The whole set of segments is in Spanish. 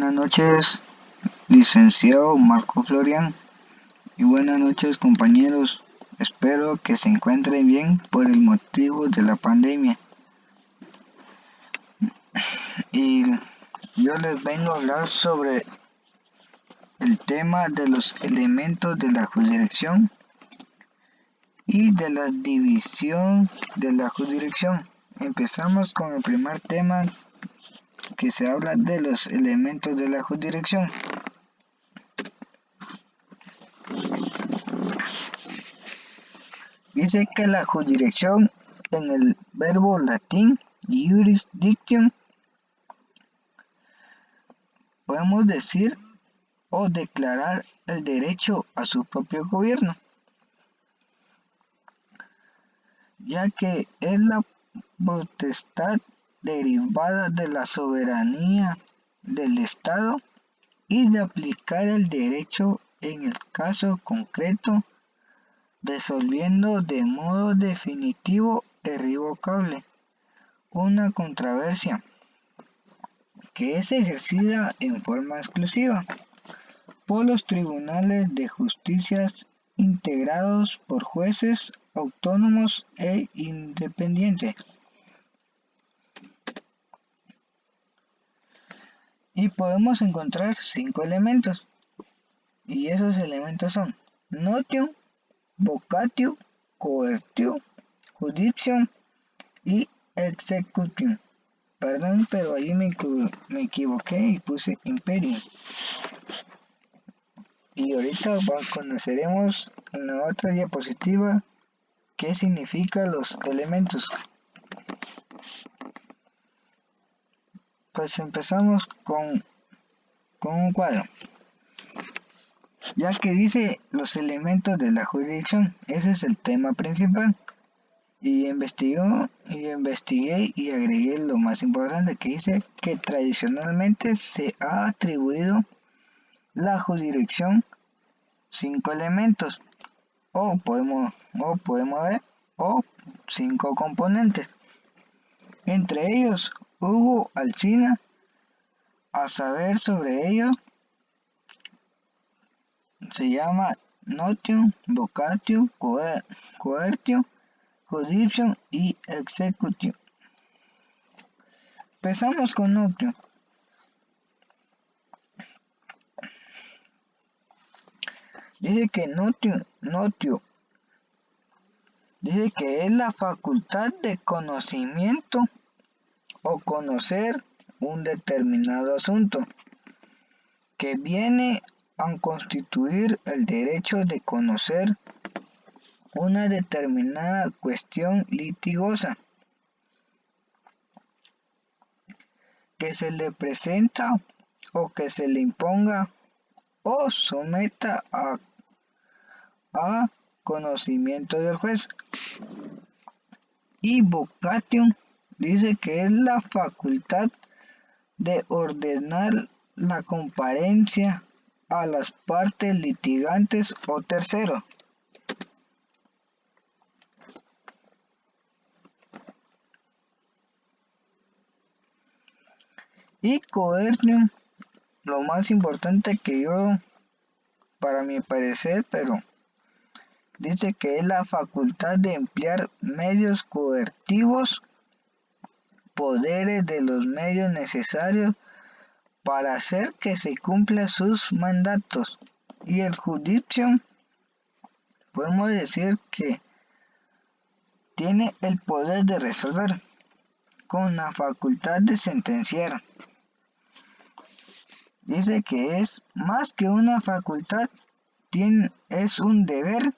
Buenas noches, licenciado Marco Florian, y buenas noches, compañeros. Espero que se encuentren bien por el motivo de la pandemia. Y yo les vengo a hablar sobre el tema de los elementos de la jurisdicción y de la división de la jurisdicción. Empezamos con el primer tema, que se habla de los elementos de la jurisdicción. Dice que la jurisdicción, en el verbo latín jurisdiction, podemos decir o declarar el derecho a su propio gobierno, ya que es la potestad derivada de la soberanía del Estado y de aplicar el derecho en el caso concreto, resolviendo de modo definitivo e irrevocable una controversia que es ejercida en forma exclusiva por los tribunales de justicia integrados por jueces autónomos e independientes. Y podemos encontrar 5 elementos, y esos elementos son notio, vocatio, coertio, jurisdicción y executio. Perdón, pero ahí me equivoqué y puse imperio. Y ahorita conoceremos en la otra diapositiva qué significan los elementos. Pues empezamos con un cuadro, ya que dice los elementos de la jurisdicción. Ese es el tema principal. Y investigué y agregué lo más importante, que dice que tradicionalmente se ha atribuido la jurisdicción 5 elementos, o podemos ver, o 5 componentes. Entre ellos, Hugo Alsina, a saber sobre ello, se llama notio, vocatio, coertio, jurisdicción y executio. Empezamos con notio. Dice que notio dice que es la facultad de conocimiento o conocer un determinado asunto, que viene a constituir el derecho de conocer una determinada cuestión litigiosa que se le presenta o que se le imponga o someta a conocimiento del juez. Y vocatio dice que es la facultad de ordenar la comparecencia a las partes litigantes o terceros. Y coertio, lo más importante que yo, para mi parecer, pero dice que es la facultad de emplear medios coercitivos, poderes de los medios necesarios para hacer que se cumplan sus mandatos. Y el jurisdicción, podemos decir que tiene el poder de resolver, con la facultad de sentenciar. Dice que es más que una facultad, es un deber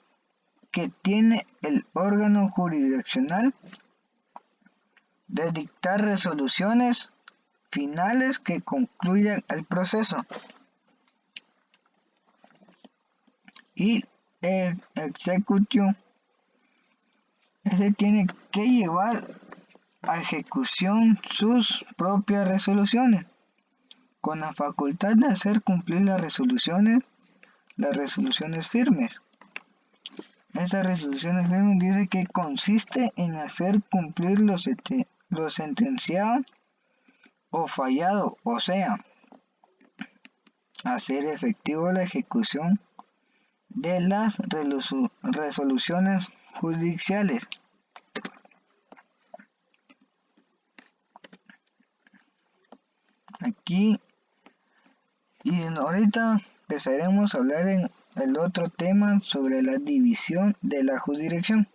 que tiene el órgano jurisdiccional de dictar resoluciones finales que concluyan el proceso. Y el executio, ese tiene que llevar a ejecución sus propias resoluciones, con la facultad de hacer cumplir las resoluciones firmes. Esas resoluciones firmes dice que consiste en hacer cumplir lo sentenciado o fallado, o sea, hacer efectivo la ejecución de las resoluciones judiciales. Aquí y ahorita empezaremos a hablar en el otro tema sobre la división de la jurisdicción.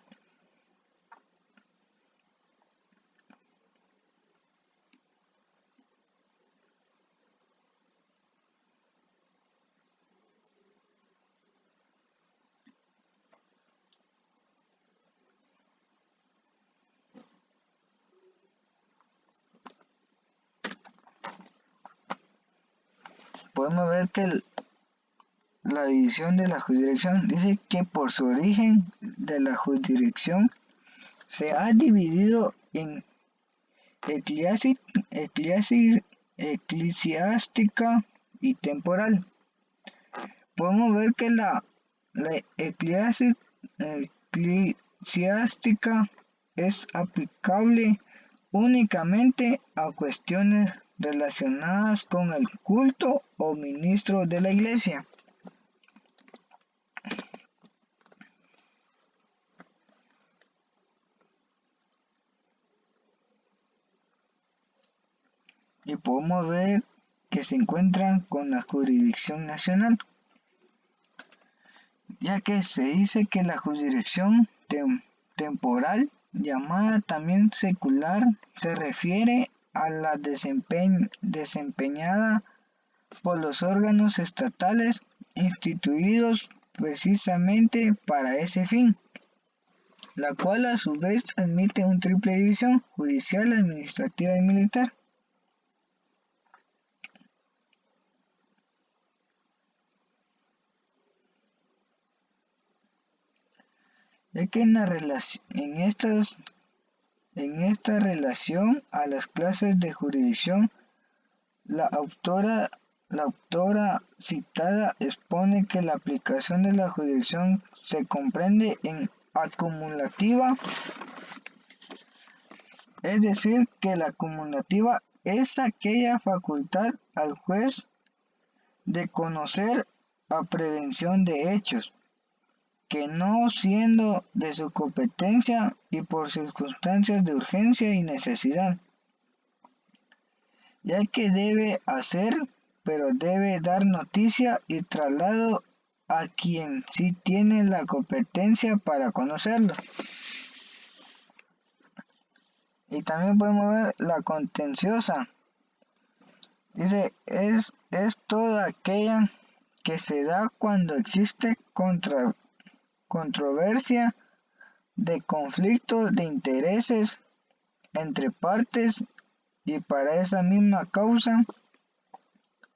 Podemos ver que la división de la jurisdicción dice que por su origen de la jurisdicción se ha dividido en eclesiástica y temporal. Podemos ver que la eclesiástica es aplicable únicamente a cuestiones relacionadas con el culto o ministro de la iglesia. Y podemos ver que se encuentran con la jurisdicción nacional, ya que se dice que la jurisdicción temporal, llamada también secular, se refiere a la desempeñada por los órganos estatales instituidos precisamente para ese fin, la cual a su vez admite una triple división: judicial, administrativa y militar. Ya que en esta relación a las clases de jurisdicción, la autora citada expone que la aplicación de la jurisdicción se comprende en acumulativa, es decir, que la acumulativa es aquella facultad al juez de conocer a prevención de hechos que, no siendo de su competencia y por circunstancias de urgencia y necesidad, ya que debe hacer, pero debe dar noticia y traslado a quien sí tiene la competencia para conocerlo. Y también podemos ver la contenciosa. Dice, es toda aquella que se da cuando existe controversia de conflicto de intereses entre partes y para esa misma causa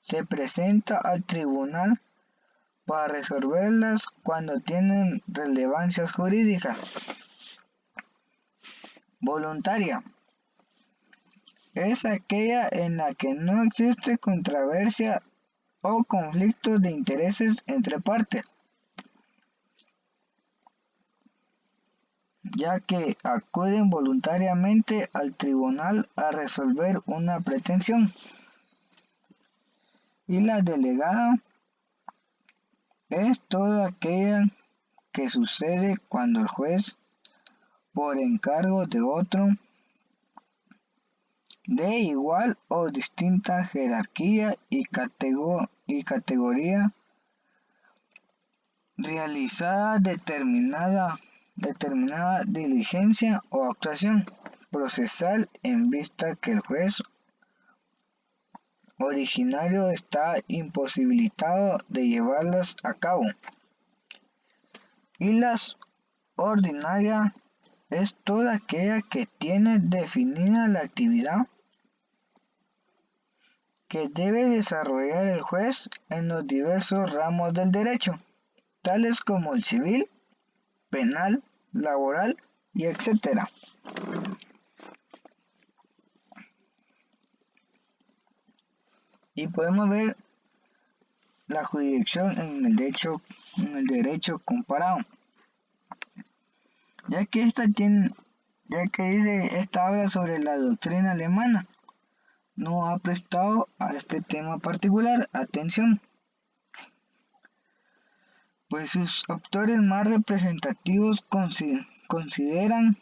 se presenta al tribunal para resolverlas cuando tienen relevancias jurídicas. Voluntaria es aquella en la que no existe controversia o conflicto de intereses entre partes, ya que acuden voluntariamente al tribunal a resolver una pretensión. Y la delegada es toda aquella que sucede cuando el juez, por encargo de otro de igual o distinta jerarquía y categoría, realizada determinada diligencia o actuación procesal en vista que el juez originario está imposibilitado de llevarlas a cabo. Y las ordinaria es toda aquella que tiene definida la actividad que debe desarrollar el juez en los diversos ramos del derecho, tales como el civil, penal, laboral y etc. Y podemos ver la jurisdicción en el derecho comparado, ya que esta habla sobre la doctrina alemana. No ha prestado a este tema particular atención, pues sus autores más representativos consideran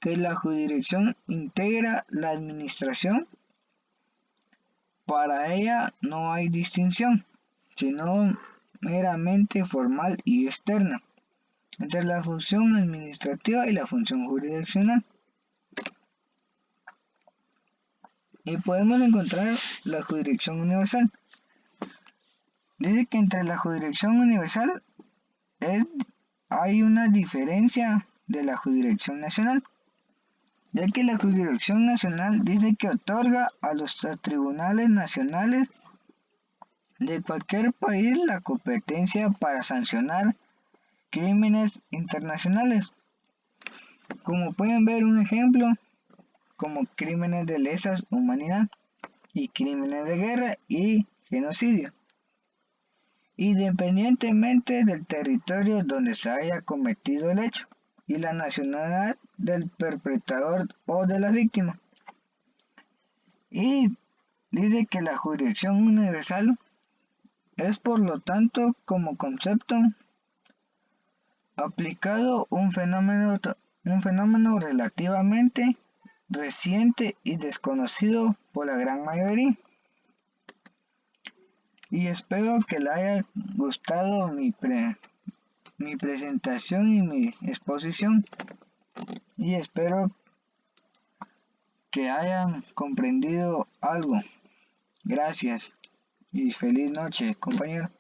que la jurisdicción integra la administración. Para ella no hay distinción, sino meramente formal y externa, entre la función administrativa y la función jurisdiccional. Y podemos encontrar la jurisdicción universal. Dice que entre la jurisdicción universal hay una diferencia de la jurisdicción nacional, ya que la jurisdicción nacional dice que otorga a los tribunales nacionales de cualquier país la competencia para sancionar crímenes internacionales, como pueden ver un ejemplo, como crímenes de lesa humanidad y crímenes de guerra y genocidio, independientemente del territorio donde se haya cometido el hecho y la nacionalidad del perpetrador o de la víctima. Y dice que la jurisdicción universal es, por lo tanto, como concepto aplicado un fenómeno relativamente reciente y desconocido por la gran mayoría. Y espero que le haya gustado mi presentación y mi exposición, y espero que hayan comprendido algo. Gracias y feliz noche, compañero.